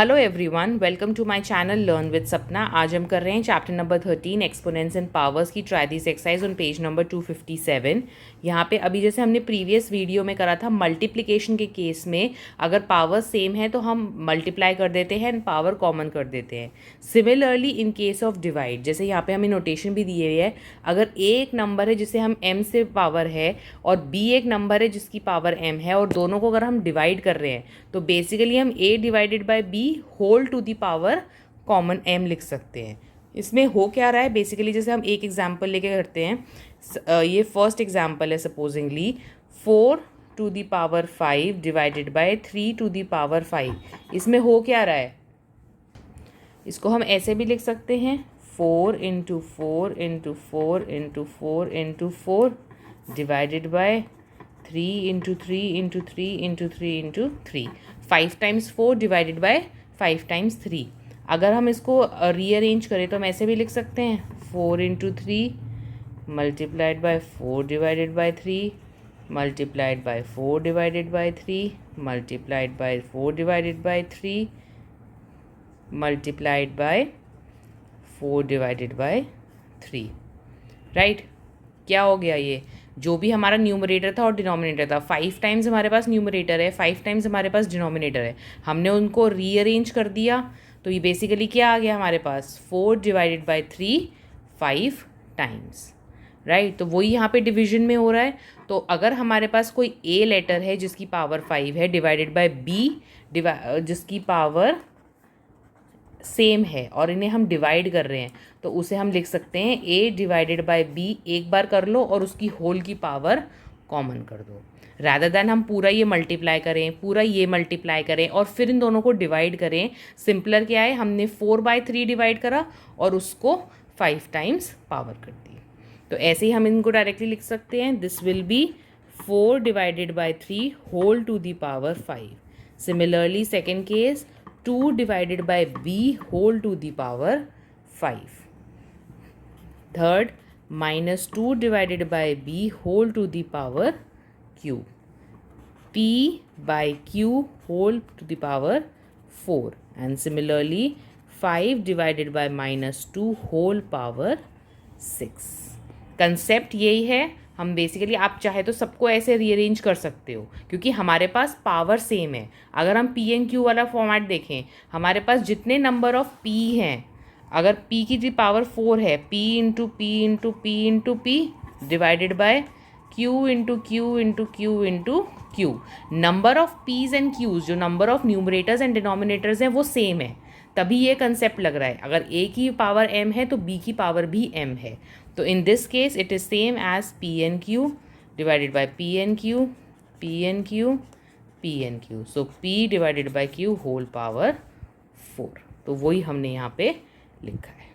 Hello everyone, welcome to my channel learn with Sapna. आज हम कर रहे हैं chapter number 13 exponents and powers की। Try this exercise on page number 257। यहाँ पे अभी जैसे हमने प्रीवियस वीडियो में करा था मल्टीप्लिकेशन के केस में अगर पावर सेम है तो हम मल्टीप्लाई कर देते हैं एंड पावर कॉमन कर देते हैं। Similarly in case of divide, जैसे यहाँ पे हमें नोटेशन भी दिए हुए है, अगर ए एक नंबर है जिसे हम m से पावर है और b एक नंबर है जिसकी पावर m है और दोनों को अगर हम डिवाइड कर रहे हैं तो बेसिकली हम a divided by b whole to the power common m लिख सकते हैं। इसमें हो क्या रहा है, बेसिकली जैसे हम एक एग्जांपल लेके करते हैं। ये फर्स्ट एग्जांपल है, supposingly 4 to the power 5 divided by 3 to the power 5। इसमें हो क्या रहा है, इसको हम ऐसे भी लिख सकते हैं 4 into 4 into 4 into 4 into 4 divided by 3 into 3 into 3 into 3 into 3। 5 times 4 divided bye 5 times 3। अगर हम इसको रीअरेंज करें तो हम ऐसे भी लिख सकते हैं 4 into 3 multiplied by 4 divided by 3 multiplied by 4 divided by 3 multiplied by 4 divided by 3 multiplied by 4 divided by 3। Right, क्या हो गया, ये जो भी हमारा न्यूमरेटर था और डिनोमिनेटर था, 5 टाइम्स हमारे पास न्यूमरेटर है, 5 टाइम्स हमारे पास डिनोमिनेटर है, हमने उनको रीअरेंज कर दिया तो ये बेसिकली क्या आ गया हमारे पास 4 डिवाइडेड बाय 3 5 टाइम्स। राइट, तो वही यहाँ पे डिवीजन में हो रहा है। तो अगर हमारे पास कोई ए लेटर है जिसकी पावर 5 है डिवाइडेड बाय बी जिसकी पावर सेम है और इन्हें हम डिवाइड कर रहे हैं तो उसे हम लिख सकते हैं a डिवाइडेड बाय b। एक बार कर लो और उसकी होल की पावर कॉमन कर दो, रैदर दैन हम पूरा ये मल्टीप्लाई करें, पूरा ये मल्टीप्लाई करें और फिर इन दोनों को डिवाइड करें। सिंपलर क्या है, हमने 4/3 डिवाइड करा और उसको 5 टाइम्स पावर कर दी। तो ऐसे ही हम इनको डायरेक्टली लिख सकते हैं, this will be 4 divided by 3 whole to the power 5। Similarly second case 2 divided by b whole to the power 5. Third, minus 2 divided by b whole to the power q. p by q whole to the power 4. And similarly 5 divided by minus 2 whole power 6. Concept यही है। हम basically, आप चाहे तो सबको ऐसे rearrange कर सकते हो क्योंकि हमारे पास पावर सेम है। अगर हम पी एन क्यू वाला फॉर्मेट देखें, हमारे पास जितने नंबर ऑफ पी हैं, अगर पी की जो पावर 4 है, P into P into P into P divided by Q into Q into Q into Q. Number of Ps and Qs, जो number of numerators and denominators हैं वो same है, तभी ये कंसेप्ट लग रहा है। अगर ए की पावर m है तो b की पावर भी m है। तो in this case it is same as P N Q divided by P N Q P N Q P N Q. So p divided by q whole power 4। तो वही हमने यहाँ पे लिखा है।